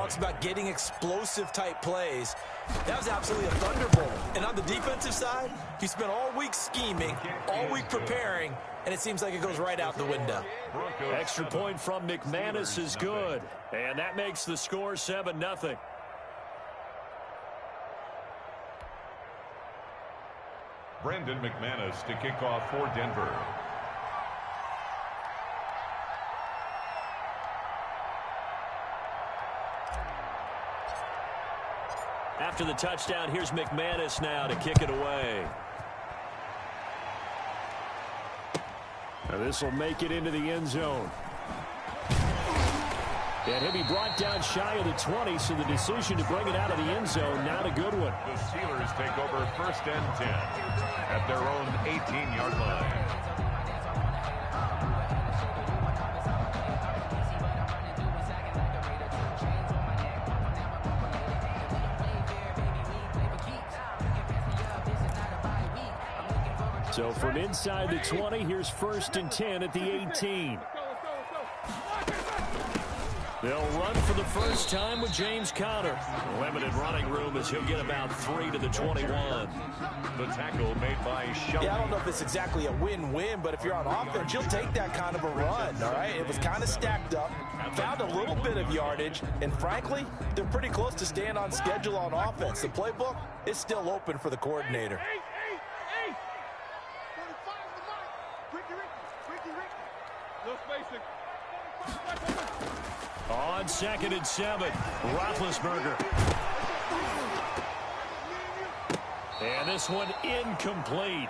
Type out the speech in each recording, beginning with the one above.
talks about getting explosive type plays. That was absolutely a thunderbolt. And on the defensive side, he spent all week scheming, all week preparing, and it seems like it goes right out the window. Extra point from McManus is good. And that makes the score 7-0. Brandon McManus to kick off for Denver. After the touchdown, here's McManus now to kick it away. Now this will make it into the end zone. And he'll be brought down shy of the 20, so the decision to bring it out of the end zone, not a good one. The Steelers take over 1st and 10 at their own 18-yard line. So from inside the 20, here's 1st and 10 at the 18. They'll run for the first time with James Conner. Limited running room as he'll get about 3 to the 21. The tackle made by Shelby. Yeah, I don't know if it's exactly a win-win, but if you're on offense, you'll take that kind of a run, all right? It was kind of stacked up, found a little bit of yardage, and frankly, they're pretty close to staying on schedule on offense. The playbook is still open for the coordinator. On 2nd and 7, Roethlisberger. And this one incomplete.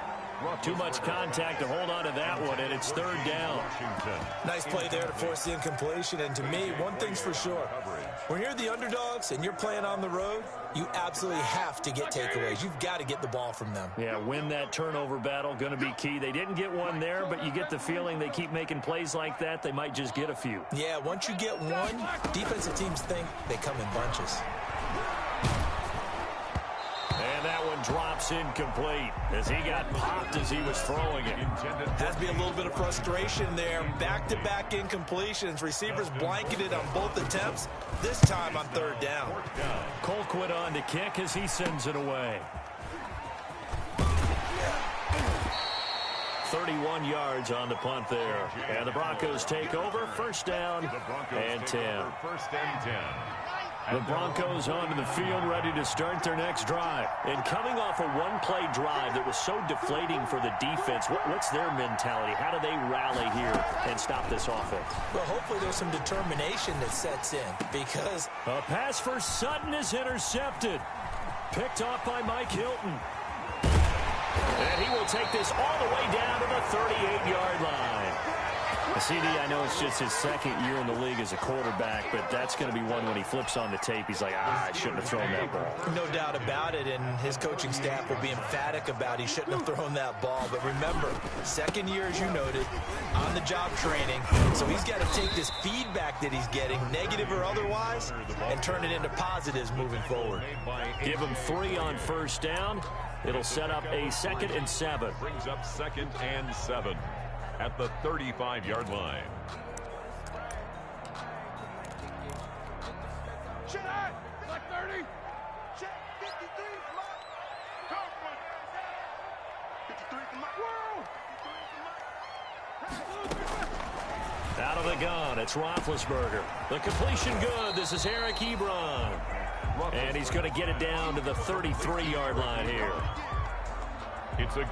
Too much contact to hold on to that one, and it's 3rd down. Nice play there to force the incompletion, and to me, one thing's for sure. When you're the underdogs and you're playing on the road, you absolutely have to get takeaways. You've got to get the ball from them. Yeah, win that turnover battle, going to be key. They didn't get one there, but you get the feeling they keep making plays like that, they might just get a few. Yeah, once you get one, defensive teams think they come in bunches. And that one drops incomplete as he got popped as he was throwing it. Has to be a little bit of frustration there. Back-to-back incompletions. Receivers blanketed on both attempts, this time on 3rd down. Colquitt on to kick as he sends it away. 31 yards on the punt there. And the Broncos take over, 1st down and 10. 1st and 10. The Broncos onto the field, ready to start their next drive. And coming off a one-play drive that was so deflating for the defense, what's their mentality? How do they rally here and stop this offense? Well, hopefully there's some determination that sets in, because a pass for Sutton is intercepted. Picked off by Mike Hilton. And he will take this all the way down to the 38-yard line. CD, I know it's just his 2nd year in the league as a quarterback, but that's going to be one when he flips on the tape. He's like, I shouldn't have thrown that ball. No doubt about it, and his coaching staff will be emphatic about he shouldn't have thrown that ball. But remember, 2nd year, as you noted, on-the-job training. So he's got to take this feedback that he's getting, negative or otherwise, and turn it into positives moving forward. Give him 3 on 1st down. It'll set up a 2nd and 7. Brings up 2nd and 7 at the 35-yard line. Like 30. 53. Out of the gun, it's Roethlisberger. The completion good. This is Eric Ebron. And he's going to get it down to the 33-yard line here.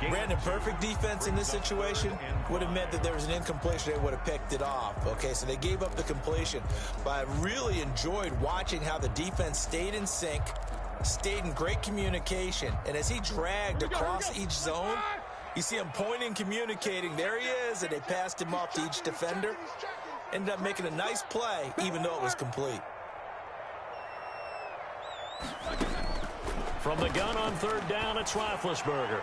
Brandon, perfect defense in this situation would have meant that there was an incompletion. They would have picked it off. Okay, so they gave up the completion. But I really enjoyed watching how the defense stayed in sync, stayed in great communication. And as he dragged across each zone, you see him pointing, communicating. There he is, and they passed him off to each defender. Ended up making a nice play, even though it was complete. From the gun on 3rd down, it's Roethlisberger.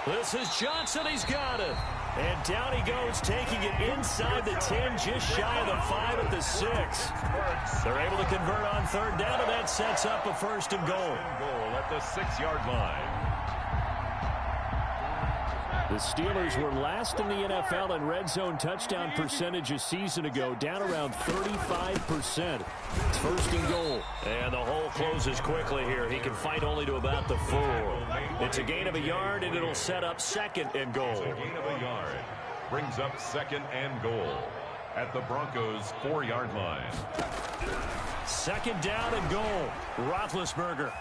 This is Johnson. He's got it. And down he goes, taking it inside the 10, just shy of the 5 at the 6. They're able to convert on 3rd down, and that sets up a 1st and goal. At the 6-yard line. The Steelers were last in the NFL in red zone touchdown percentage a season ago, down around 35%. It's first and goal. And the hole closes quickly here. He can fight only to about the 4. It's a gain of a yard, and it'll set up second and goal. It's a gain of a yard. Brings up second and goal at the Broncos' 4-yard line. Second down and goal. Roethlisberger.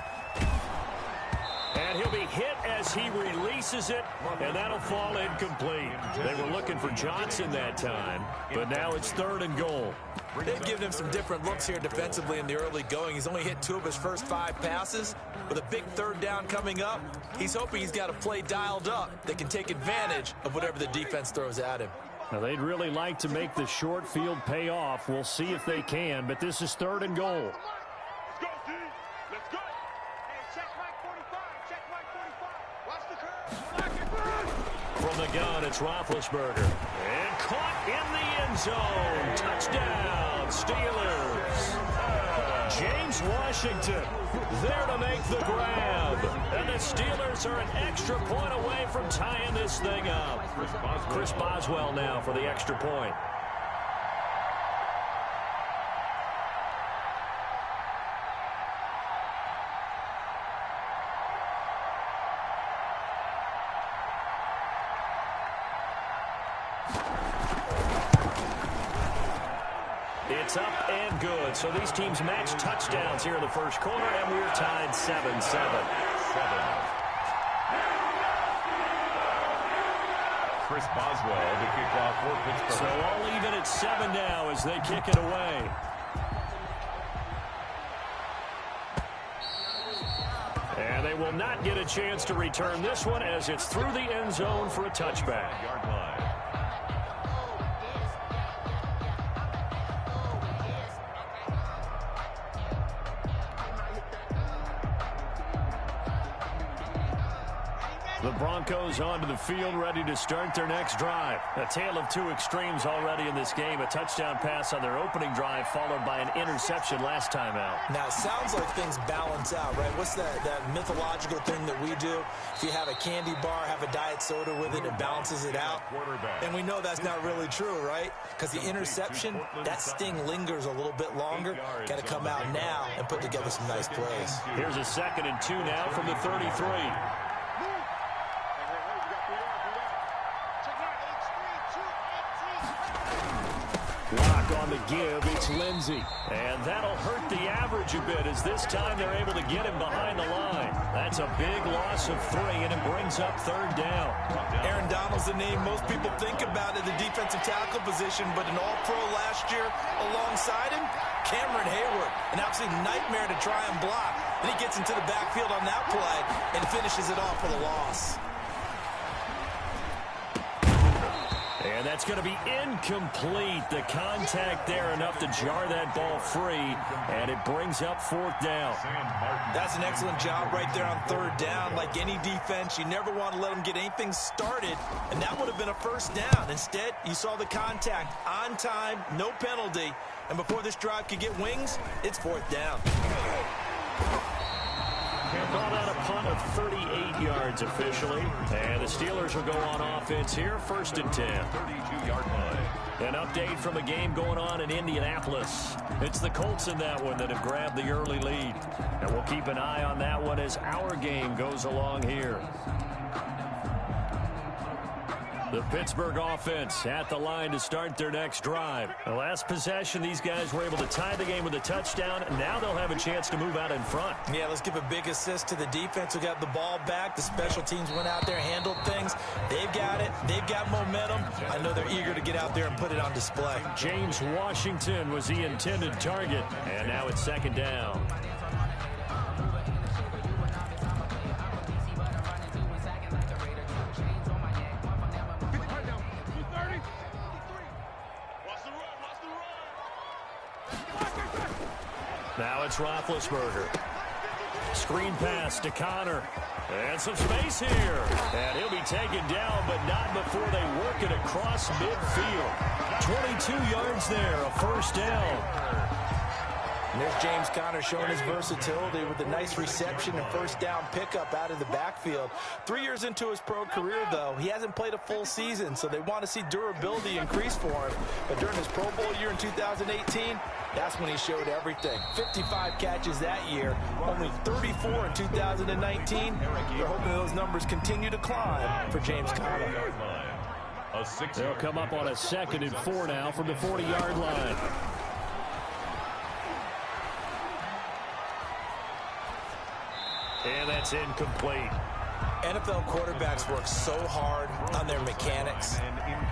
And he'll be hit as he releases it, and that'll fall incomplete. They were looking for Johnson that time, but now it's third and goal. They've given him some different looks here defensively in the early going. He's only hit 2 of his first 5 passes. With a big third down coming up, he's hoping he's got a play dialed up that can take advantage of whatever the defense throws at him. Now, they'd really like to make the short field pay off. We'll see if they can, but this is third and goal. Let's go, D. Let's go. Hey, check right 45. Check right 45. Watch the curve. From the gun, it's Roethlisberger. And caught in the end zone. Touchdown, Steelers. James Washington there to make the grab. And the Steelers are an extra point away from tying this thing up. Chris Boswell now for the extra point. It's up and good. So these teams match touchdowns here in the first quarter, and we're tied 7-7. Chris Boswell to kick off for Pittsburgh. So all even at 7 now as they kick it away. And they will not get a chance to return this one as it's through the end zone for a touchback. Yard line. The Broncos onto the field, ready to start their next drive. A tale of 2 extremes already in this game. A touchdown pass on their opening drive, followed by an interception last time out. Now, it sounds like things balance out, right? What's that mythological thing that we do? If you have a candy bar, have a diet soda with it, it balances it out. And we know that's not really true, right? Because the interception, that sting lingers a little bit longer. Got to come out now and put together some nice plays. Here's a 2nd and 2 now from the 33. Lock on the give, it's Lindsey. And that'll hurt the average a bit as this time they're able to get him behind the line. That's a big loss of 3, and it brings up 3rd down. Aaron Donald's the name most people think about at the defensive tackle position, but an all-pro last year alongside him, Cameron Hayward, an absolute nightmare to try and block. Then he gets into the backfield on that play and finishes it off for the loss. And that's going to be incomplete. The contact there enough to jar that ball free, and it brings up 4th down. That's an excellent job right there on 3rd down. Like any defense, you never want to let them get anything started, and that would have been a 1st down. Instead, you saw the contact on time, no penalty, and before this drive could get wings, it's 4th down. Called out a punt of 38 yards officially. And the Steelers will go on offense here, 1st and 10. 32-yard line. An update from a game going on in Indianapolis. It's the Colts in that one that have grabbed the early lead. And we'll keep an eye on that one as our game goes along here. The Pittsburgh offense at the line to start their next drive. The last possession, these guys were able to tie the game with a touchdown. Now they'll have a chance to move out in front. Yeah, let's give a big assist to the defense who got the ball back. The special teams went out there, handled things. They've got it. They've got momentum. I know they're eager to get out there and put it on display. James Washington was the intended target. And now it's 2nd down. Now it's Roethlisberger. Screen pass to Connor. And some space here. And he'll be taken down, but not before they work it across midfield. 22 yards there, a 1st down. And there's James Conner showing his versatility with a nice reception and first down pickup out of the backfield. 3 years into his pro career, though, he hasn't played a full season, so they want to see durability increase for him. But during his Pro Bowl year in 2018, that's when he showed everything. 55 catches that year, only 34 in 2019. They're hoping those numbers continue to climb for James Conner. They'll come up on a 2nd and 4 now from the 40-yard line. And that's incomplete. NFL quarterbacks work so hard on their mechanics,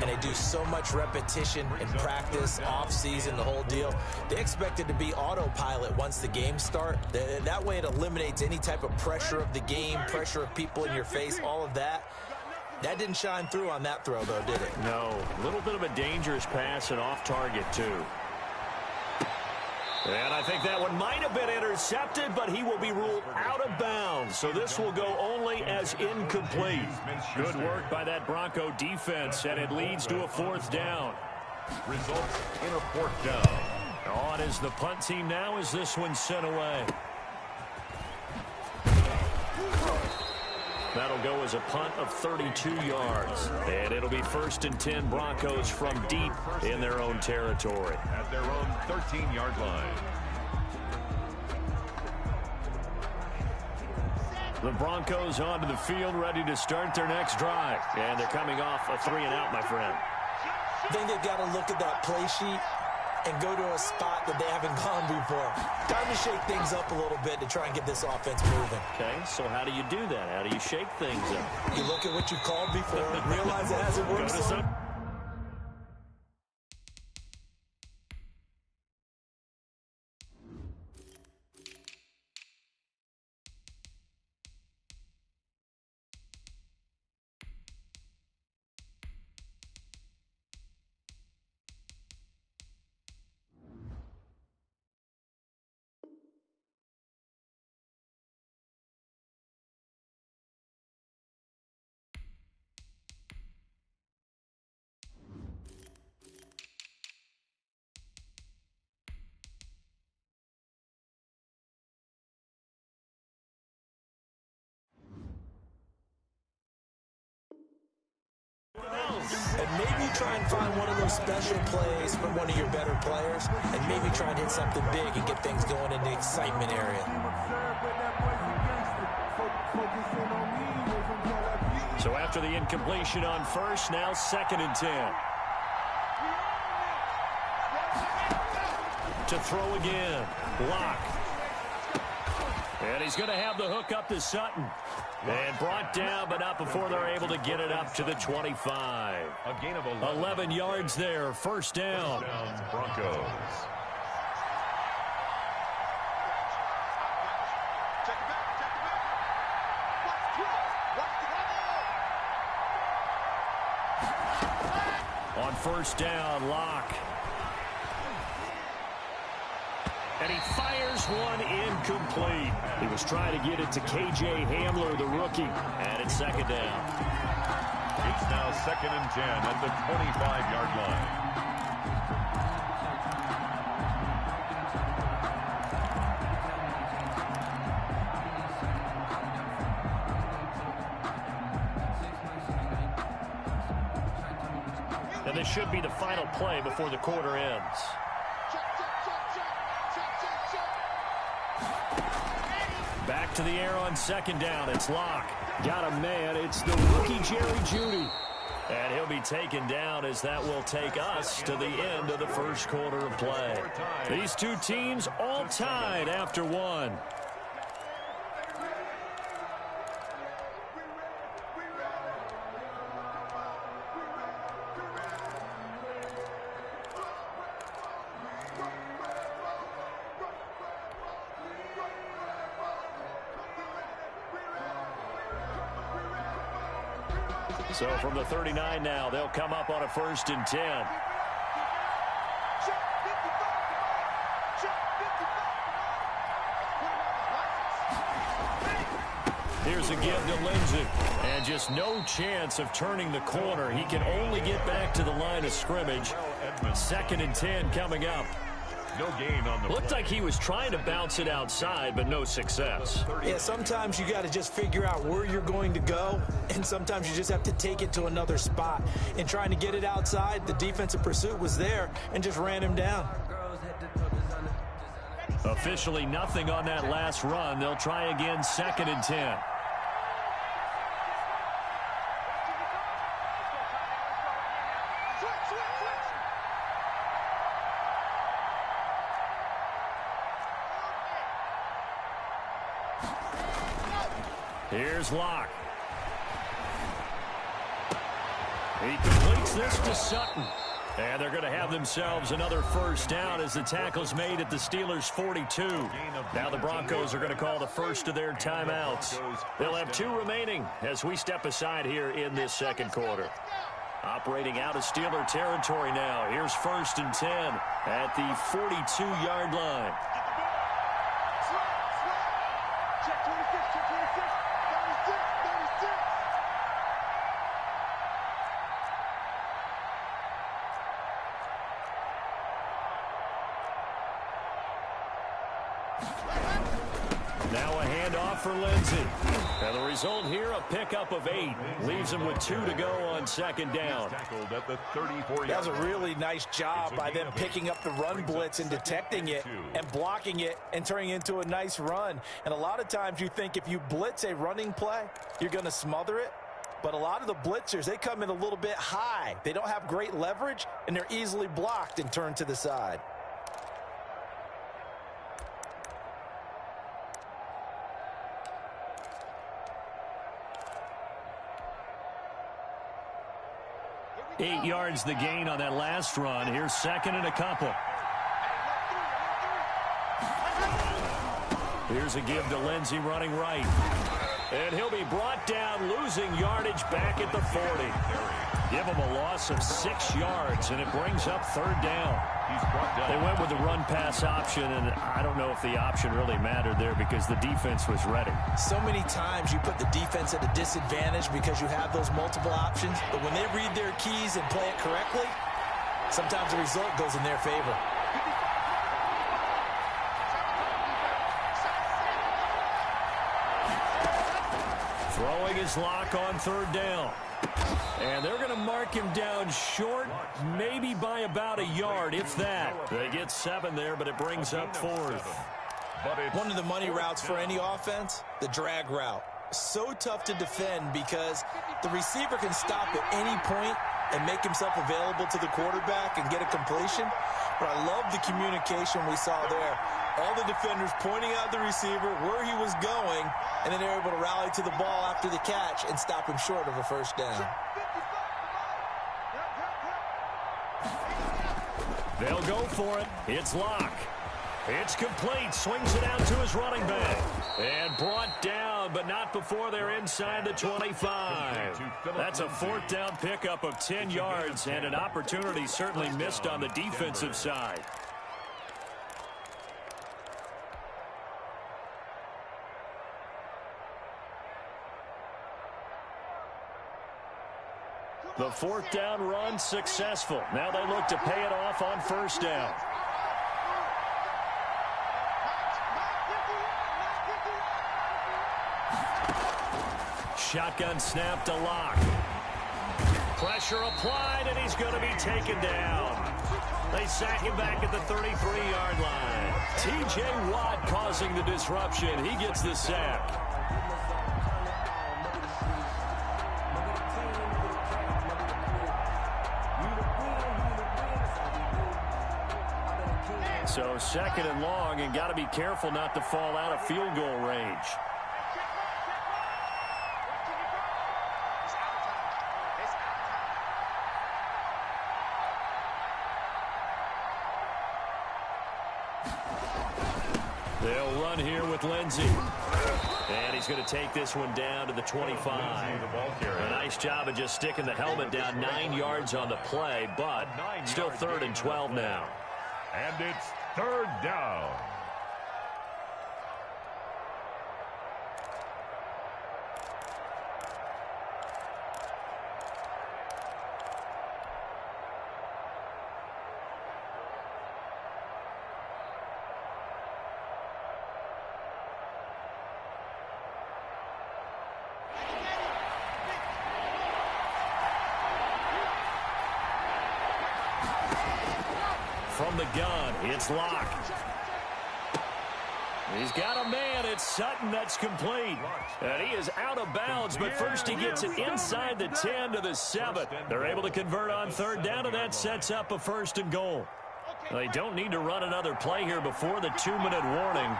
and they do so much repetition in practice, off-season, the whole deal. They expect it to be autopilot once the games start. That way it eliminates any type of pressure of the game, pressure of people in your face, all of that. That didn't shine through on that throw, though, did it? No. A little bit of a dangerous pass and off target, too. And I think that one might have been intercepted, but he will be ruled out of bounds. So this will go only as incomplete. Good work by that Bronco defense, and it leads to a 4th down. Results in a 4th down. On is the punt team now as this one's sent away. That'll go as a punt of 32 yards. And it'll be 1st and 10 Broncos from deep in their own territory. At their own 13-yard line. The Broncos onto the field ready to start their next drive. And they're coming off a 3-and-out, my friend. I think they've got to look at that play sheet and go to a spot that they haven't gone before. Time to shake things up a little bit to try and get this offense moving. Okay, so how do you do that? How do you shake things up? You look at what you've called before, realize it hasn't worked so. And maybe try and find one of those special plays from one of your better players, and maybe try and hit something big and get things going in the excitement area. So after the incompletion on 1st, now 2nd and 10. To throw again. Lock. And he's going to have the hook up to Sutton. And brought down, but not before they're able to get it up to the 25. A gain of 11 yards there, 1st down. First down, Broncos. On 1st down, Lock. And he fires one incomplete. He was trying to get it to K.J. Hamler, the rookie. And it's 2nd down. It's now 2nd and 10 at the 25-yard line. And this should be the final play before the quarter ends. Back to the air on 2nd down. It's Lock. Got a man. It's the rookie Jerry Jeudy. And he'll be taken down as that will take us to the end of the 1st quarter of play. These two teams all tied after 1. So from the 39 now, they'll come up on a 1st and 10. Here's a give to Lindsey. And just no chance of turning the corner. He can only get back to the line of scrimmage. 2nd and 10 coming up. No gain on the Looked play. like he was trying to bounce it outside, but no success. Yeah, sometimes you got to just figure out where you're going to go, and sometimes you just have to take it to another spot. In trying to get it outside, the defensive pursuit was there and just ran him down. Officially nothing on that last run. They'll try again, 2nd and 10. Here's Locke. He completes this to Sutton. And they're going to have themselves another first down as the tackle's made at the Steelers' 42. Now the Broncos are going to call the first of their timeouts. They'll have 2 remaining as we step aside here in this second quarter. Operating out of Steeler territory now. Here's 1st and 10 at the 42-yard line. Check 26, check 26, 36, 36. Now a handoff for Lindsey. And the result here, a pickup of 8. Leaves him with 2 to go on 2nd down. Tackled at the 34-yard That was a really nice job by them picking up the run blitz and detecting it and blocking it and turning it into a nice run. And a lot of times you think if you blitz a running play, you're going to smother it. But a lot of the blitzers, they come in a little bit high. They don't have great leverage, and they're easily blocked and turned to the side. Eight yards the gain on that last run. Here's 2nd and a couple. Here's a give to Lindsey running right. And he'll be brought down, losing yardage back at the 40. Give him a loss of 6 yards, and it brings up 3rd down. They went with the run-pass option, and I don't know if the option really mattered there because the defense was ready. So many times you put the defense at a disadvantage because you have those multiple options, but when they read their keys and play it correctly, sometimes the result goes in their favor. Throwing his Lock on 3rd down. And they're going to mark him down short, maybe by about a yard, if that. They get 7 there, but it brings up 4th. One of the money routes for any offense, the drag route. So tough to defend because the receiver can stop at any point and make himself available to the quarterback and get a completion. But I love the communication we saw there. All the defenders pointing out the receiver, where he was going, and then they're able to rally to the ball after the catch and stop him short of a first down. They'll go for it. It's Locke. It's complete. Swings it out to his running back. And brought down, but not before they're inside the 25. That's a 4th down pickup of 10 yards and an opportunity certainly missed on the defensive side. The 4th down run successful. Now they look to pay it off on 1st down. Shotgun snap to Locke. Pressure applied, and he's going to be taken down. They sack him back at the 33-yard line. T.J. Watt causing the disruption. He gets the sack. So 2nd and long, and got to be careful not to fall out of field goal range. They'll run here with Lindsey. And he's going to take this one down to the 25. A nice job of just sticking the helmet down 9 yards on the play, but still 3rd and 12 now. And it's 3rd down. from the gun. It's Locke. He's got a man. It's Sutton. That's complete. And he is out of bounds, but first he gets it inside the 10 to the 7. They're able to convert on third down, and that sets up a 1st and goal. They don't need to run another play here before the 2-minute warning.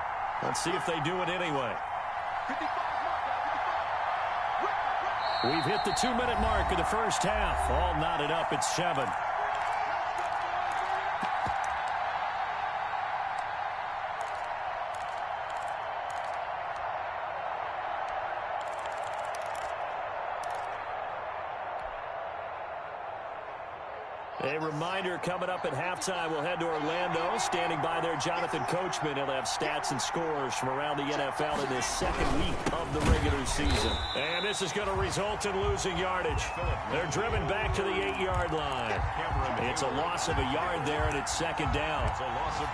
Let's see if they do it anyway. We've hit the 2-minute mark of the first half. All knotted up at 7. A reminder, coming up at halftime, we'll head to Orlando. Standing by there, Jonathan Coachman. He'll have stats and scores from around the NFL in this second week of the regular season. And this is going to result in losing yardage. They're driven back to the 8-yard line. It's a loss of a yard there, and it's 2nd down.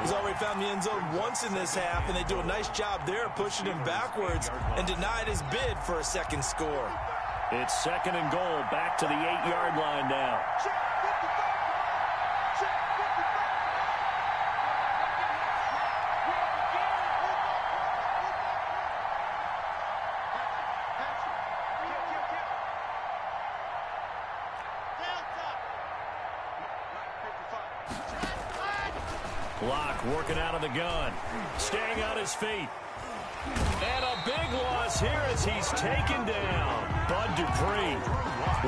He's already found the end zone once in this half, and they do a nice job there pushing him backwards and denied his bid for a second score. It's 2nd and goal, back to the 8-yard line now. Locke working out of the gun, staying on his feet. And a big loss here as he's taken down. Bud Dupree.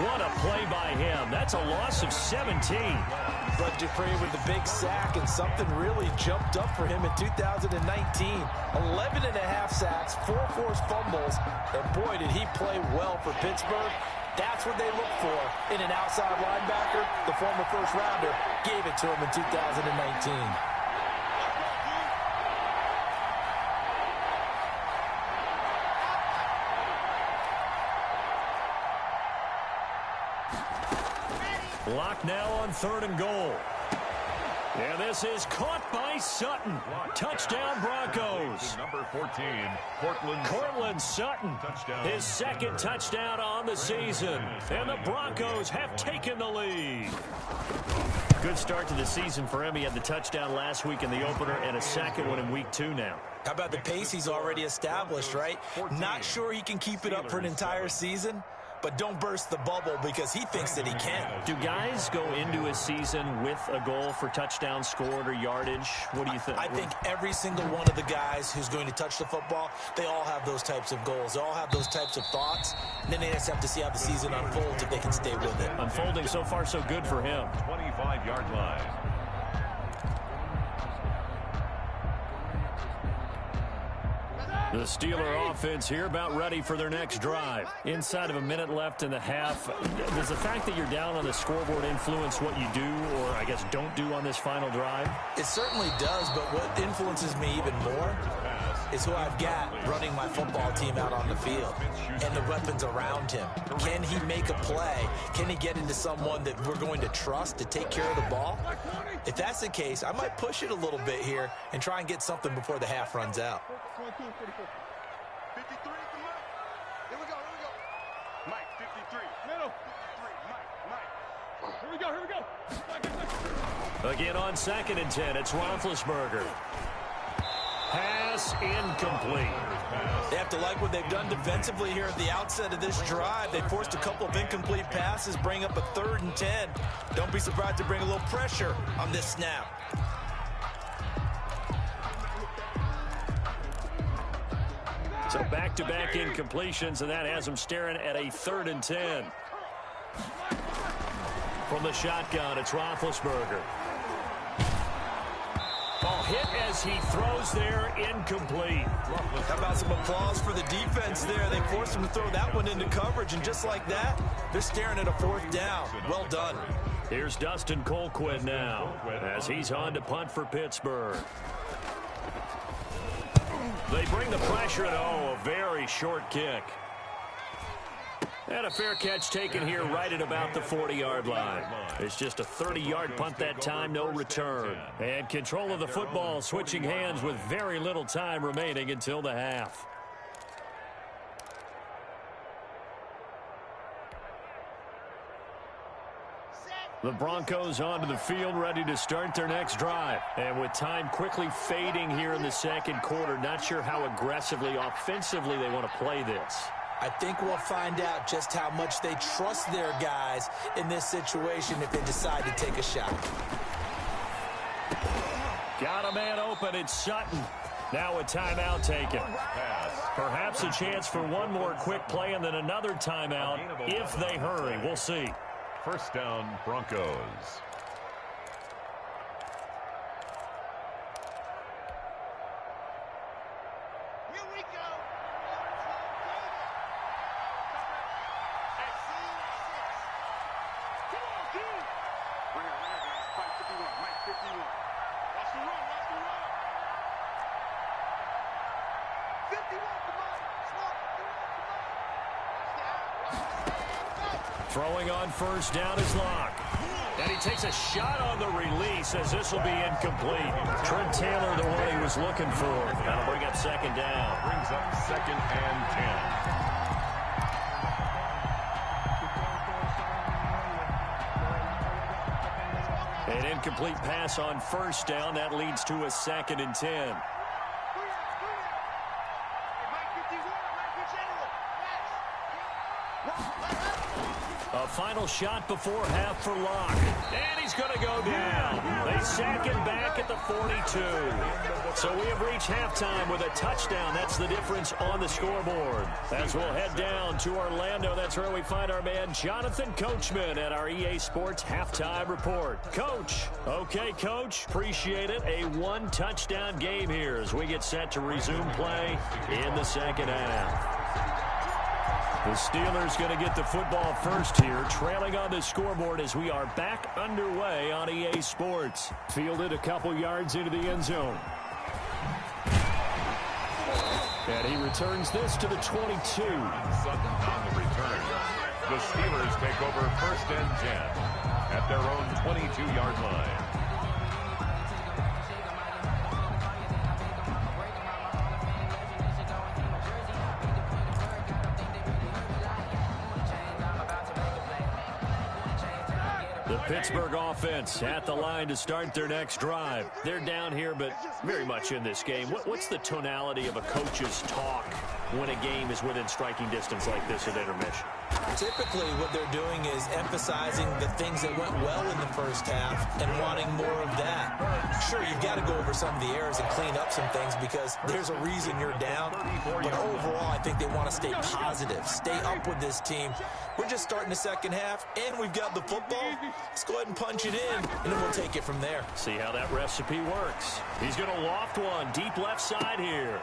What a play by him. That's a loss of 17. Bud Dupree with the big sack, and something really jumped up for him in 2019. 11.5 sacks, 4 forced fumbles, and boy, did he play well for Pittsburgh. That's what they look for in an outside linebacker. The former first-rounder gave it to him in 2019. Locke now on 3rd and goal. And this is caught by Sutton. Touchdown Broncos. Number 14, Cortland Sutton. His 2nd touchdown on the season. And the Broncos have taken the lead. Good start to the season for him. He had the touchdown last week in the opener and a second one in week 2 now. How about the pace he's already established, right? Not sure he can keep it up for an entire season, but don't burst the bubble because he thinks that he can. Do guys go into a season with a goal for touchdown scored or yardage? What do you think? I think every single one of the guys who's going to touch the football, they all have those types of goals. They all have those types of thoughts. And then they just have to see how the season unfolds if they can stay with it. Unfolding so far so good for him. 25-yard line. The Steeler offense here about ready for their next drive. Inside of a minute left in the half. Does the fact that you're down on the scoreboard influence what you do or, I guess, don't do on this final drive? It certainly does, but what influences me even more is who I've got running my football team out on the field and the weapons around him. Can he make a play? Can he get into someone that we're going to trust to take care of the ball? If that's the case, I might push it a little bit here and try and get something before the half runs out. 53, come on. Here we go. Mike, 53. Middle. 53, Mike. Here we go. Again on 2nd and 10, it's Roethlisberger. Pass incomplete. They have to like what they've done defensively here at the outset of this drive. They forced a couple of incomplete passes, bring up a 3rd and 10. Don't be surprised to bring a little pressure on this snap. So back-to-back incompletions, and that has them staring at a 3rd and 10. From the shotgun, it's Roethlisberger. Ball hit as he throws there, incomplete. How about some applause for the defense there? They forced him to throw that one into coverage, and just like that, they're staring at a 4th down. Well done. Here's Dustin Colquitt now as he's on to punt for Pittsburgh. They bring the pressure, and a very short kick. And a fair catch taken here right at about the 40-yard line. It's just a 30-yard punt that time, no return. And control of the football switching hands with very little time remaining until the half. Set. The Broncos onto the field, ready to start their next drive. And with time quickly fading here in the second quarter, not sure how aggressively, offensively they want to play this. I think we'll find out just how much they trust their guys in this situation if they decide to take a shot. Got a man open. It's Sutton. Now a timeout taken. Perhaps a chance for one more quick play and then another timeout if they hurry. We'll see. First down, Broncos. Here we go. Come on, dude. Right here, guys. Fight 51. Mike 51. Watch the run. 51, come on. Smart. Throwing on first down is Locke. And he takes a shot on the release as this will be incomplete. Trent Taylor, the one he was looking for. That'll bring up second down. Brings up second and 10. An incomplete pass on first down. That leads to a second and 10. A final shot before half for Locke. And he's going to go down. They sack him back at the 42. So we have reached halftime with a touchdown. That's the difference on the scoreboard. As we'll head down to Orlando, that's where we find our man Jonathan Coachman at our EA Sports Halftime Report. Coach. Okay, Coach. Appreciate it. A one-touchdown game here as we get set to resume play in the second half. The Steelers going to get the football first here, trailing on the scoreboard as we are back underway on EA Sports. Fielded a couple yards into the end zone. And he returns this to the 22. Sutton on the return. The Steelers take over first and 10 at their own 22-yard line. Pittsburgh offense at the line to start their next drive. They're down here, but very much in this game. What's the tonality of a coach's talk when a game is within striking distance like this at intermission? Typically, what they're doing is emphasizing the things that went well in the first half and wanting more of that. Sure, you've got to go over some of the errors and clean up some things because there's a reason you're down. But overall, I think they want to stay positive, stay up with this team. We're just starting the second half, and we've got the football. Let's go ahead and punch it in, and then we'll take it from there. See how that recipe works. He's going to loft one deep left side here.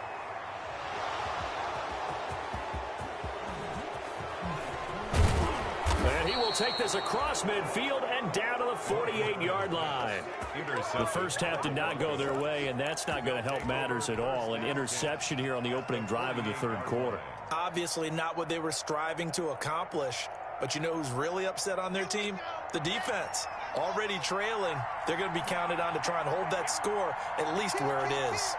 And he will take this across midfield and down to the 48-yard line. The first half did not go their way, and that's not going to help matters at all. An interception here on the opening drive of the third quarter. Obviously not what they were striving to accomplish. But you know who's really upset on their team? The defense. Already trailing. They're going to be counted on to try and hold that score at least where it is.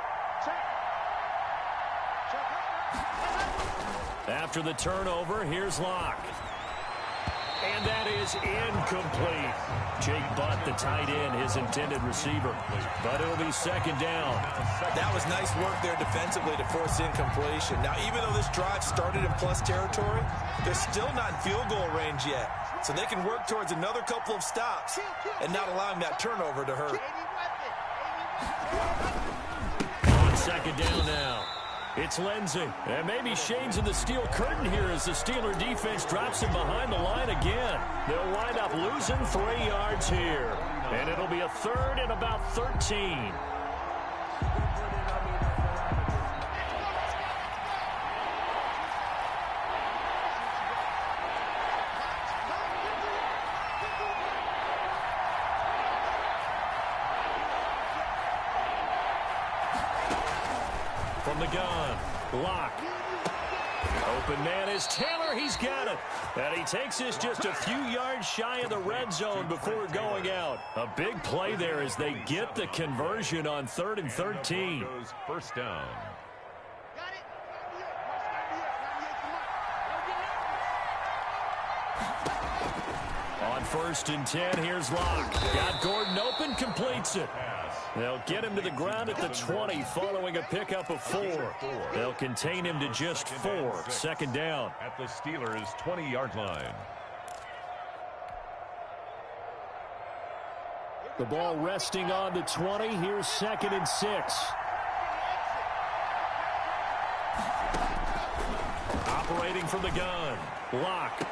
After the turnover, here's Locke. And that is incomplete. Jake Butt, the tight end, his intended receiver. But it'll be second down. That was nice work there defensively to force incompletion. Now, even though this drive started in plus territory, they're still not in field goal range yet. So they can work towards another couple of stops and not allowing that turnover to hurt. On second down now. It's Lindsey. And maybe shades of the steel curtain here as the Steeler defense drops him behind the line again. They'll wind up losing 3 yards here. And it'll be a third and about 13. From the gun, Locke. Open man is Taylor. He's got it. And he takes this just a few yards shy of the red zone before going out. A big play there as they get the conversion on 3rd and 13. First down. On 1st and 10, here's Locke. Got Gordon open, completes it. They'll get him to the ground at the 20 following a pickup of 4. They'll contain him to just 4. 2nd down. At the Steelers' 20-yard line. The ball resting on the 20. Here's 2nd and 6. Operating from the gun. Locke.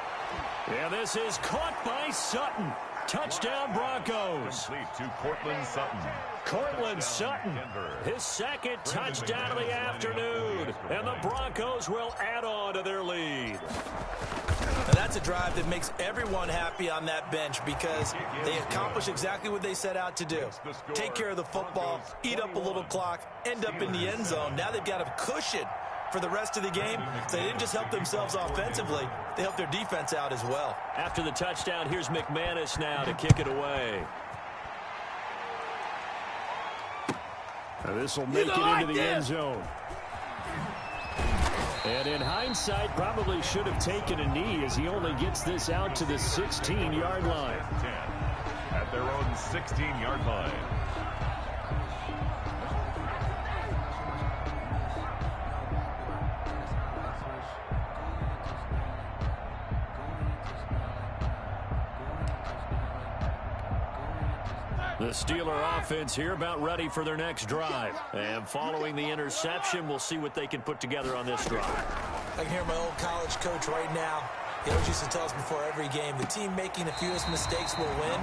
And this is caught by Sutton. Touchdown Broncos. Complete to Cortland Sutton. Cortland Sutton, his 2nd touchdown of the afternoon. And the Broncos will add on to their lead. Now that's a drive that makes everyone happy on that bench because they accomplish exactly what they set out to do. Take care of the football, eat up a little clock, end up in the end zone. Now they've got a cushion for the rest of the game. So they didn't just help themselves offensively, they helped their defense out as well. After the touchdown, here's McManus now to kick it away. This will make it into the end zone. And in hindsight, probably should have taken a knee as he only gets this out to the 16-yard line. 10 at their own 16-yard line. The Steeler offense here about ready for their next drive. And following the interception, we'll see what they can put together on this drive. I can hear my old college coach right now. He always used to tell us before every game, the team making the fewest mistakes will win.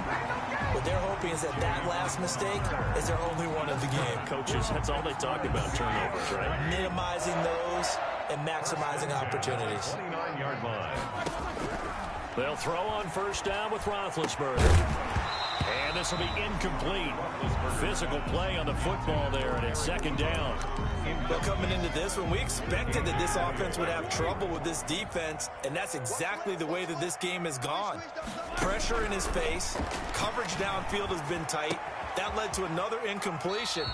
What they're hoping is that that last mistake is their only one of the game. Coaches, that's all they talk about, turnovers, right? Minimizing those and maximizing opportunities. 29-yard line. They'll throw on 1st down with Roethlisberger. And this will be incomplete. Physical play on the football there, and it's 2nd down. Well, coming into this one, we expected that this offense would have trouble with this defense, and that's exactly the way that this game has gone. Pressure in his face, coverage downfield has been tight. That led to another incompletion.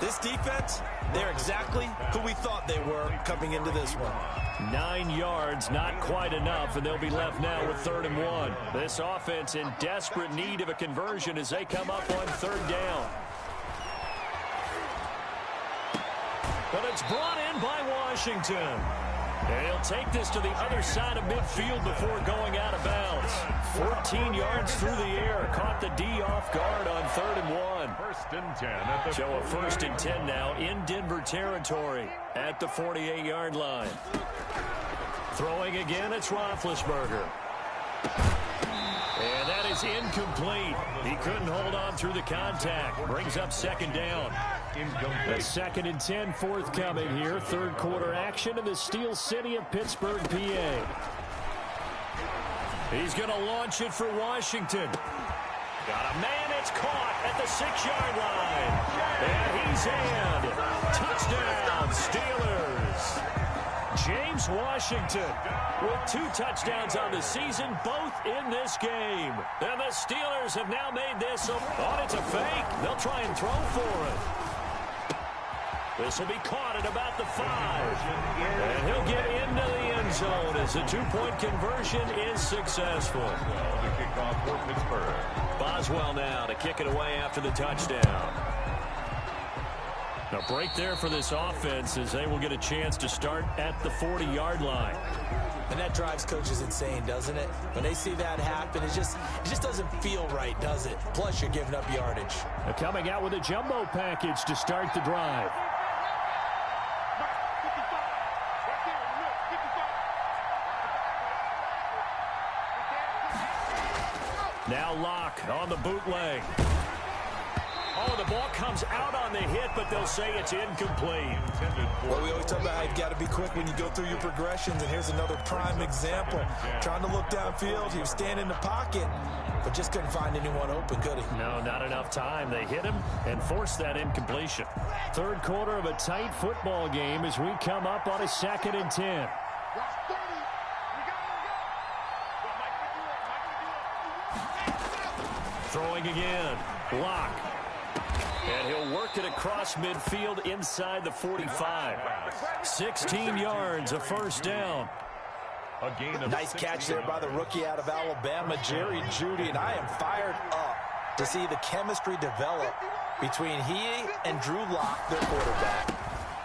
This defense, they're exactly who we thought they were coming into this one. 9 yards, not quite enough, and they'll be left now with 3rd and 1. This offense in desperate need of a conversion as they come up on 3rd down. But it's brought in by Washington. And he'll take this to the other side of midfield before going out of bounds. 14 yards through the air. Caught the D off guard on 3rd and 1. 1st and 10 at the So a 1st and 10 now in Denver territory at the 48-yard line. Throwing again, it's Roethlisberger. And that is incomplete. He couldn't hold on through the contact. Brings up 2nd down. A 2nd and 10 forthcoming here. 3rd quarter action in the Steel City of Pittsburgh, PA. He's going to launch it for Washington. Got a man, it's caught at the 6-yard line. And he's in. Touchdown, Steelers. James Washington with 2 touchdowns on the season, both in this game. And the Steelers have now made this it's a fake. They'll try and throw for it. This will be caught at about the 5. And he'll get into the end zone as the 2-point conversion is successful. The kickoff for Pittsburgh. Boswell now to kick it away after the touchdown. A break there for this offense as they will get a chance to start at the 40-yard line. And that drives coaches insane, doesn't it? When they see that happen, it just doesn't feel right, does it? Plus, you're giving up yardage. They're coming out with a jumbo package to start the drive. Now Locke on the bootleg. Oh, the ball comes out on the hit, but they'll say it's incomplete. Well, we always talk about how you've got to be quick when you go through your progressions, and here's another prime example. Trying to look downfield, he was standing in the pocket, but just couldn't find anyone open, could he? No, not enough time. They hit him and forced that incompletion. 3rd quarter of a tight football game as we come up on a 2nd and 10. Throwing again. Locke. And he'll work it across midfield inside the 45. 16 yards, a 1st down. A gain of Nice catch there by the rookie out of Alabama, Jerry Jeudy, and I am fired up to see the chemistry develop between he and Drew Lock, their quarterback.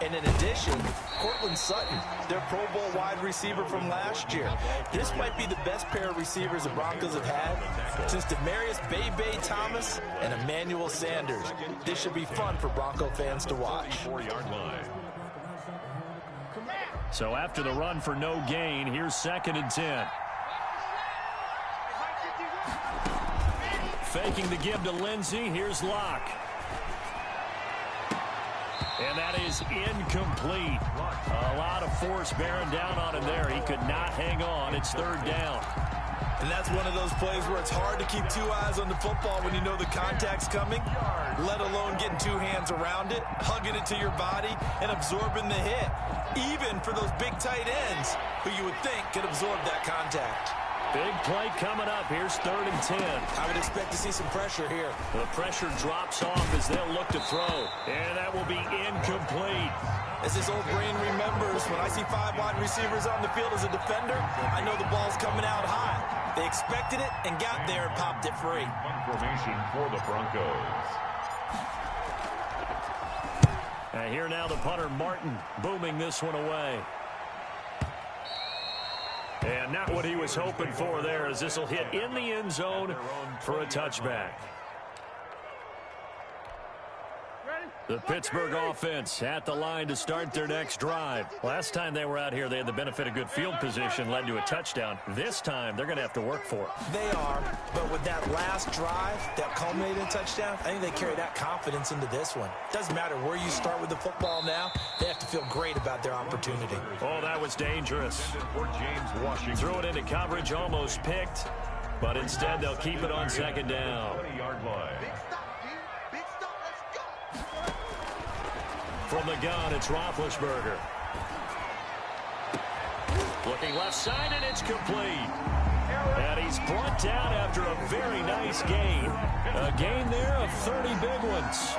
And in addition, Cortland Sutton, their Pro Bowl wide receiver from last year. This might be the best pair of receivers the Broncos have had since Demaryius Bebe Thomas and Emmanuel Sanders. This should be fun for Bronco fans to watch. 4-yard line. So after the run for no gain, here's 2nd and 10. Faking the give to Lindsey. Here's Locke. And that is incomplete. A lot of force bearing down on him there. He could not hang on. It's 3rd down. And that's one of those plays where it's hard to keep 2 eyes on the football when you know the contact's coming, let alone getting 2 hands around it, hugging it to your body, and absorbing the hit. Even for those big tight ends who you would think could absorb that contact. Big play coming up. Here's 3rd and 10. I would expect to see some pressure here. The pressure drops off as they'll look to throw. And that will be incomplete. As this old brain remembers, when I see 5 wide receivers on the field as a defender, I know the ball's coming out high. They expected it and got there and popped it free. Punt formation for the Broncos. And here now the punter, Martin, booming this one away. And not what he was hoping for there, as this will hit in the end zone for a touchback. The Pittsburgh offense at the line to start their next drive. Last time they were out here, they had the benefit of good field position, led to a touchdown. This time, they're going to have to work for it. They are, but with that last drive that culminated in a touchdown, I think they carry that confidence into this one. Doesn't matter where you start with the football now, they have to feel great about their opportunity. Oh, that was dangerous. For James Washington. Threw it into coverage, almost picked, but instead they'll keep it on 2nd down. 20-yard line. From the gun, it's Roethlisberger. Looking left side, and it's complete. And he's brought down after a very nice gain. A gain there of 30 big ones.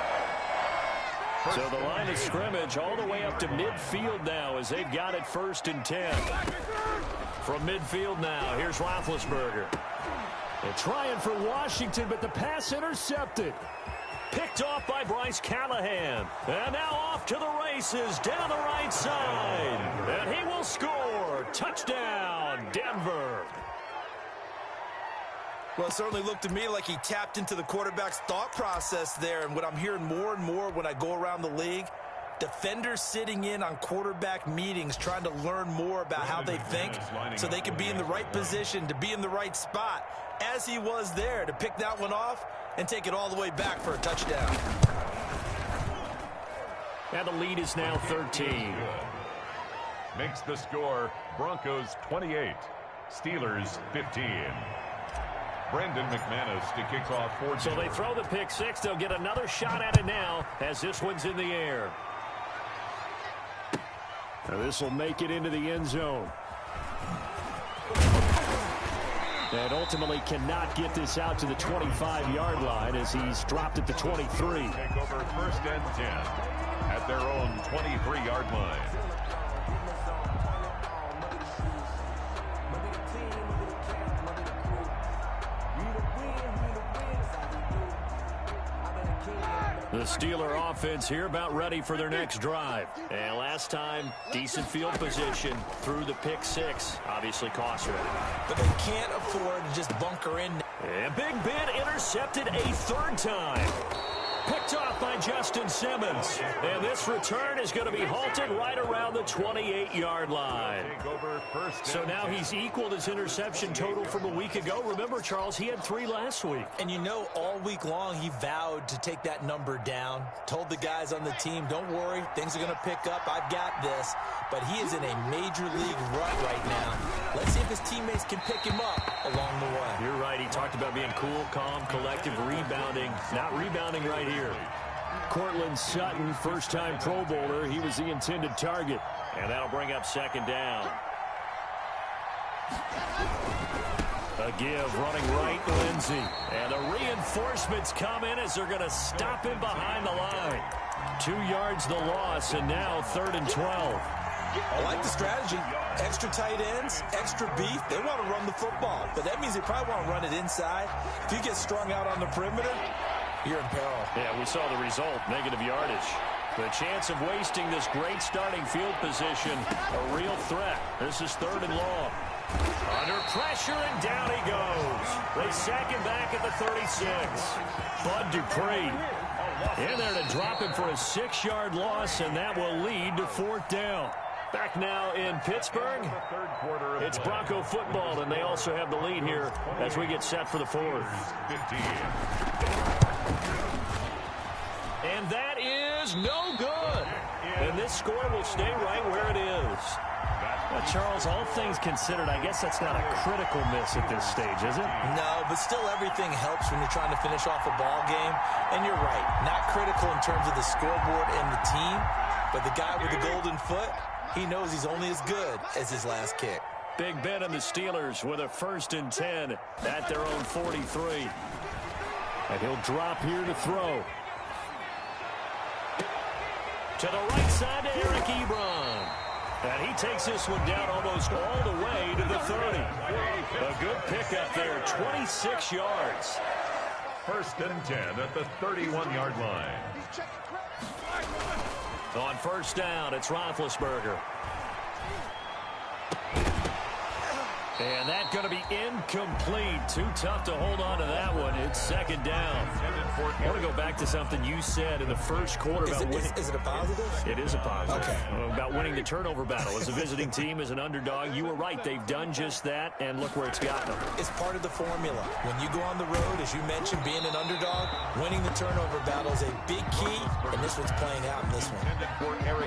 So the line of scrimmage all the way up to midfield now as they've got it 1st and 10. From midfield now, here's Roethlisberger. They're trying for Washington, but the pass intercepted. Picked off by Bryce Callahan. And now off to the races down the right side. And he will score. Touchdown, Denver. Well, it certainly looked to me like he tapped into the quarterback's thought process there. And what I'm hearing more and more when I go around the league, defenders sitting in on quarterback meetings trying to learn more about how they think so they can be in the right position, to be in the right spot, as he was there, to pick that one off and take it all the way back for a touchdown. And the lead is now 13. Makes the score Broncos 28, Steelers 15. Brendan McManus to kick off for. So they throw the pick 6. They'll get another shot at it now as this one's in the air. Now this will make it into the end zone. And ultimately cannot get this out to the 25-yard line as he's dropped at the 23. Take over 1st and 10 at their own 23-yard line. The Steeler offense here about ready for their next drive. And last time, decent field position through the pick 6. Obviously cost them. But they can't afford to just bunker in. And Big Ben intercepted a 3rd time. Picked off by Justin Simmons. And this return is going to be halted right around the 28-yard line. So now he's equaled his interception total from a week ago. Remember, Charles, he had 3 last week. And you know, all week long he vowed to take that number down. Told the guys on the team, don't worry, things are going to pick up. I've got this. But he is in a major league rut right now. Let's see if his teammates can pick him up along the way. You're right. He talked about being cool, calm, collective, rebounding. Not rebounding right here. Cortland Sutton, first-time Pro Bowler. He was the intended target. And that'll bring up 2nd down. A give running right, Lindsey. And the reinforcements come in as they're going to stop him behind the line. 2 yards the loss, and now 3rd and 12. I like the strategy. Extra tight ends, extra beef. They want to run the football, but that means they probably want to run it inside. If you get strung out on the perimeter, you're in peril. Yeah, we saw the result, negative yardage. The chance of wasting this great starting field position, a real threat. This is 3rd and long. Under pressure, and down he goes. They sack him back at the 36. Bud Dupree in there to drop him for a 6-yard loss, and that will lead to 4th down. Back now in Pittsburgh, it's Bronco football, and they also have the lead here as we get set for the 4th. And that is no good. And this score will stay right where it is. Well, Charles, all things considered, I guess that's not a critical miss at this stage, is it? No, but still everything helps when you're trying to finish off a ball game. And you're right, not critical in terms of the scoreboard and the team, but the guy with the golden foot, he knows he's only as good as his last kick. Big Ben and the Steelers with a 1st and 10 at their own 43. And he'll drop here to throw. To the right side to Eric Ebron. And he takes this one down almost all the way to the 30. A good pickup there, 26 yards. 1st and 10 at the 31-yard line. On 1st down, it's Roethlisberger. And that's going to be incomplete. Too tough to hold on to that one. It's 2nd down. I want to go back to something you said in the first quarter about winning. Is it a positive? It is a positive. Okay. About winning the turnover battle. As a visiting team, as an underdog, you were right. They've done just that, and look where it's gotten them. It's part of the formula. When you go on the road, as you mentioned, being an underdog, winning the turnover battle is a big key, and this one's playing out in this one.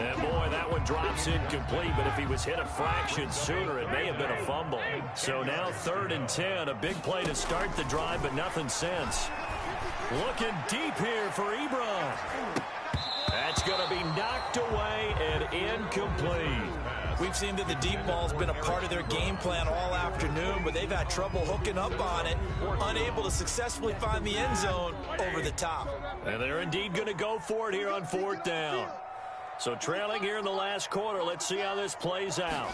And boy, that one drops incomplete, but if he was hit a fraction sooner, it may have been a fumble. So now 3rd and 10, a big play to start the drive, but nothing since. Looking deep here for Ebron. That's going to be knocked away and incomplete. We've seen that the deep ball's been a part of their game plan all afternoon, but they've had trouble hooking up on it, unable to successfully find the end zone over the top. And they're indeed going to go for it here on 4th down. So trailing here in the last quarter, let's see how this plays out.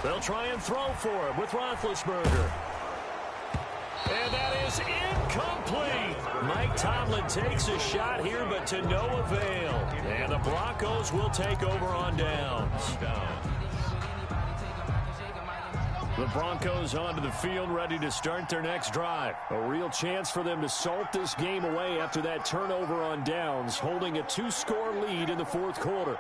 They'll try and throw for him with Roethlisberger. And that is incomplete. Mike Tomlin takes a shot here, but to no avail. And the Broncos will take over on downs. The Broncos onto the field, ready to start their next drive. A real chance for them to salt this game away after that turnover on downs, holding a 2-score lead in the 4th quarter.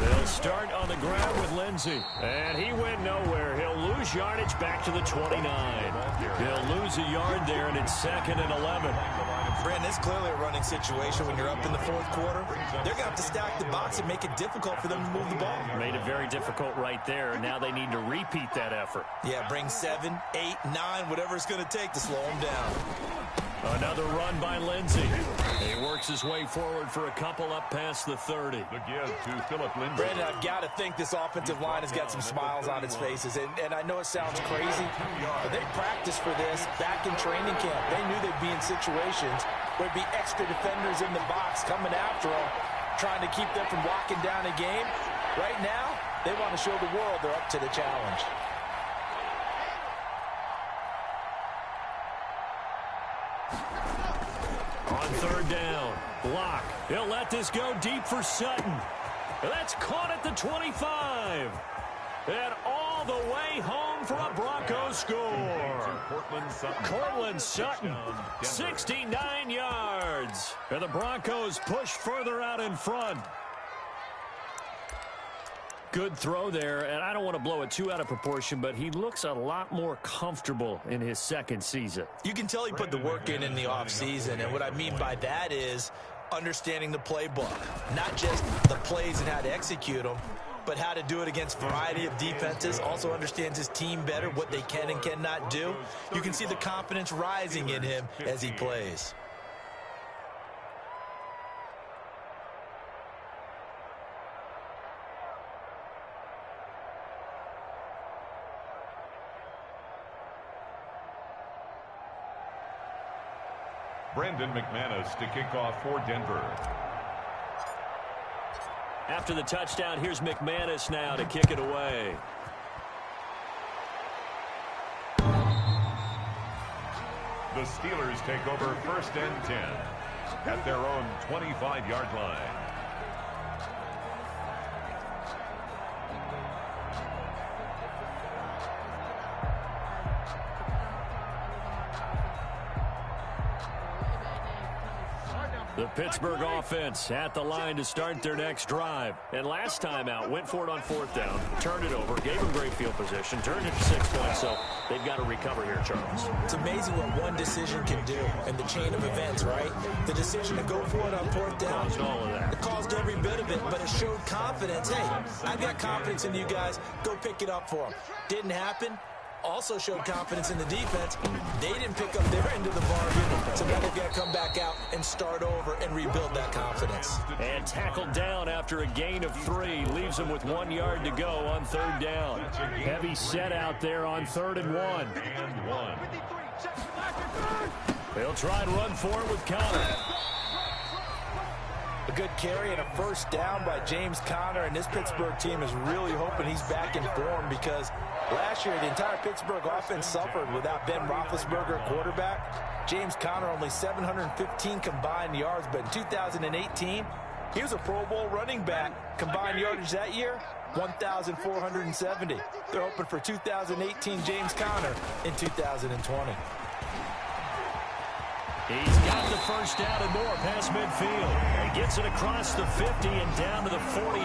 They'll start on the ground with Lindsey. And he went nowhere. He'll lose yardage back to the 29. He'll lose a yard there, and it's 2nd and 11. Brandon, it's clearly a running situation when you're up in the 4th quarter. They're going to have to stack the box and make it difficult for them to move the ball. Made it very difficult right there. Now they need to repeat that effort. Yeah, bring 7, 8, 9, whatever it's going to take to slow them down. Another run by Lindsey. He works his way forward for a couple up past the 30. The give to Philip Lindsay. Brandon, I've got to think this offensive line has got some smiles on its faces. And I know it sounds crazy, but they practiced for this back in training camp. They knew they'd be in situations where there'd be extra defenders in the box coming after them, trying to keep them from locking down a game. Right now, they want to show the world they're up to the challenge. On 3rd down, block. He'll let this go deep for Sutton. That's caught at the 25. And all the way home for a Broncos score. Cortland Sutton, 69 yards. And the Broncos push further out in front. Good throw there, and I don't want to blow it too out of proportion, but he looks a lot more comfortable in his 2nd season. You can tell he put the work in the offseason, and what I mean by that is understanding the playbook. Not just the plays and how to execute them, but how to do it against a variety of defenses. Also understands his team better, what they can and cannot do. You can see the confidence rising in him as he plays. Brandon McManus to kick off for Denver. After the touchdown, here's McManus now to kick it away. The Steelers take over 1st and 10 at their own 25-yard line. The Pittsburgh offense at the line to start their next drive. And last time out, went for it on 4th down, turned it over, gave them great field position, turned it to 6 points, so they've got to recover here, Charles. It's amazing what one decision can do in the chain of events, right? The decision to go for it on 4th down. Caused all of that. It caused every bit of it, but it showed confidence. Hey, I've got confidence in you guys. Go pick it up for them. Didn't happen. Also showed confidence in the defense. They didn't pick up their end of the bargain, so now they've got to come back out and start over and rebuild that confidence. And tackled down after a gain of 3. Leaves them with 1 yard to go on 3rd down. Heavy set out there on 3rd and 1. They'll try and run for it with Conner. A good carry and a 1st down by James Conner, and this Pittsburgh team is really hoping he's back in form because last year the entire Pittsburgh offense suffered without Ben Roethlisberger at quarterback. James Conner only 715 combined yards, but in 2018 he was a Pro Bowl running back. Combined yardage that year, 1,470. They're hoping for 2018 James Conner in 2020. He's got the 1st down and more past midfield. And gets it across the 50 and down to the 48.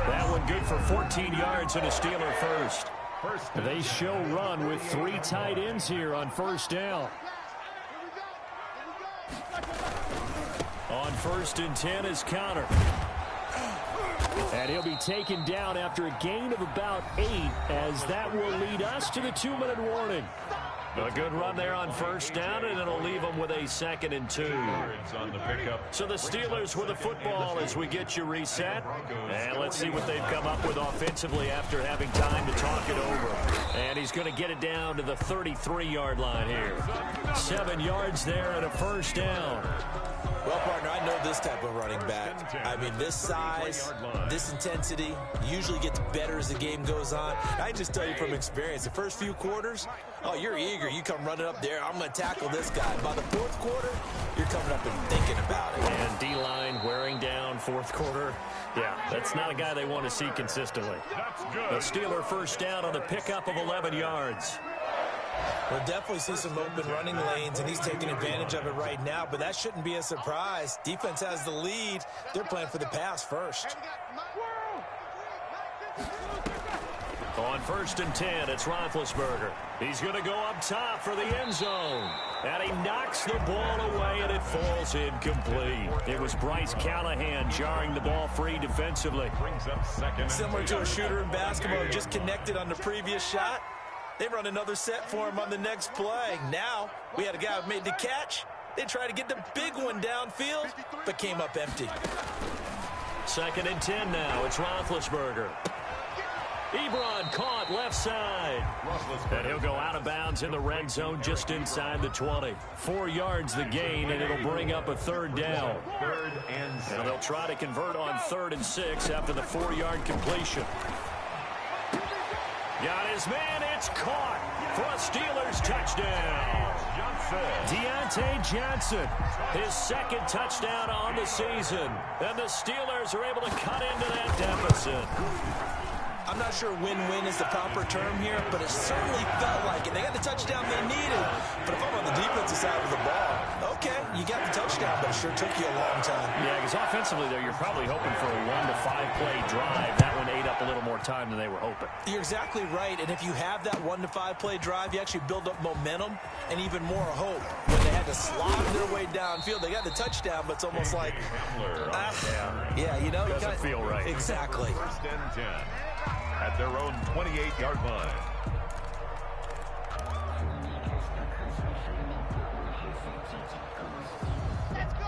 That one good for 14 yards and a Steeler first. They show run with 3 tight ends here on 1st down. On 1st and 10 is Conner. And he'll be taken down after a gain of about 8, as that will lead us to the 2-minute warning. A good run there on 1st down, and it'll leave them with a 2nd and 2. So the Steelers with the football as we get you reset. And let's see what they've come up with offensively after having time to talk it over. And he's going to get it down to the 33-yard line here. 7 yards there and a 1st down. Well, partner, I know this type of running back. I mean, this size, this intensity usually gets better as the game goes on. I just tell you from experience, the first few quarters, oh, you're eager. You come running up there, I'm going to tackle this guy. By the 4th quarter, you're coming up and thinking about it. And D-line wearing down 4th quarter. Yeah, that's not a guy they want to see consistently. The Steeler 1st down on the pickup of 11 yards. We'll definitely see some open running lanes, and he's taking advantage of it right now, but that shouldn't be a surprise. Defense has the lead. They're playing for the pass first. On 1st and 10, it's Roethlisberger. He's going to go up top for the end zone. And he knocks the ball away, and it falls incomplete. It was Bryce Callahan jarring the ball free defensively. Similar to a shooter in basketball who just connected on the previous shot. They run another set for him on the next play. Now, we had a guy who made the catch. They tried to get the big one downfield, but came up empty. 2nd and 10 now. It's Roethlisberger. Ebron caught left side. And he'll go out of bounds in the red zone just inside the 20. 4 yards the gain, and it'll bring up a 3rd down. And they'll try to convert on 3rd and 6 after the 4-yard completion. Got his man, it's caught for a Steelers touchdown. Deontay Johnson, his 2nd touchdown on the season. And the Steelers are able to cut into that deficit. I'm not sure win-win is the proper term here, but it certainly felt like it. They got the touchdown they needed. But if I'm on the defensive side of the ball, okay, you got the touchdown, but it sure took you a long time. Yeah, because offensively, though, you're probably hoping for a 1 to 5 play drive. That one ate up a little more time than they were hoping. You're exactly right, and if you have that 1 to 5 play drive, you actually build up momentum and even more hope. When they had to slog their way downfield, they got the touchdown, but it's almost like, yeah, you know. Doesn't feel right. Exactly. 1st and 10 at their own 28-yard line.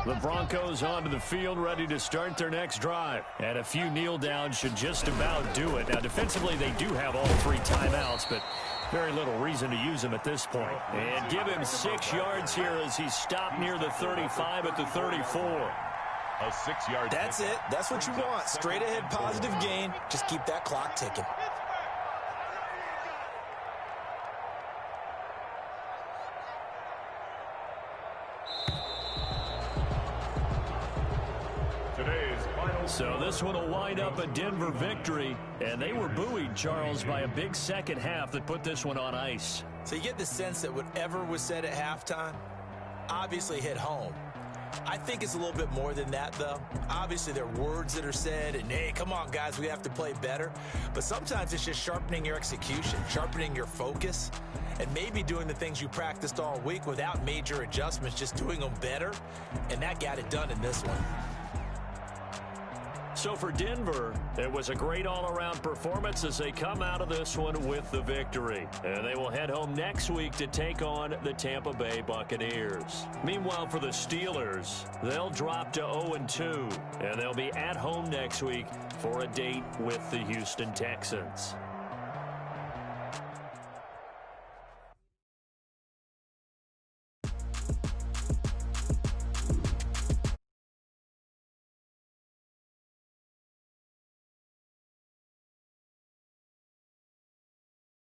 The Broncos onto the field, ready to start their next drive. And a few kneel downs should just about do it. Now, defensively, they do have all 3 timeouts, but very little reason to use them at this point. And give him 6 yards here as he's stopped near the 35 at the 34. A 6-yard. That's it. That's what you want. Straight ahead positive gain. Just keep that clock ticking. So this one will wind up a Denver victory, and they were buoyed, Charles, by a big second half that put this one on ice. So you get the sense that whatever was said at halftime obviously hit home. I think it's a little bit more than that, though. Obviously, there are words that are said, and, hey, come on, guys, we have to play better. But sometimes it's just sharpening your execution, sharpening your focus, and maybe doing the things you practiced all week without major adjustments, just doing them better, and that got it done in this one. So for Denver, it was a great all-around performance as they come out of this one with the victory. And they will head home next week to take on the Tampa Bay Buccaneers. Meanwhile, for the Steelers, they'll drop to 0-2, and they'll be at home next week for a date with the Houston Texans.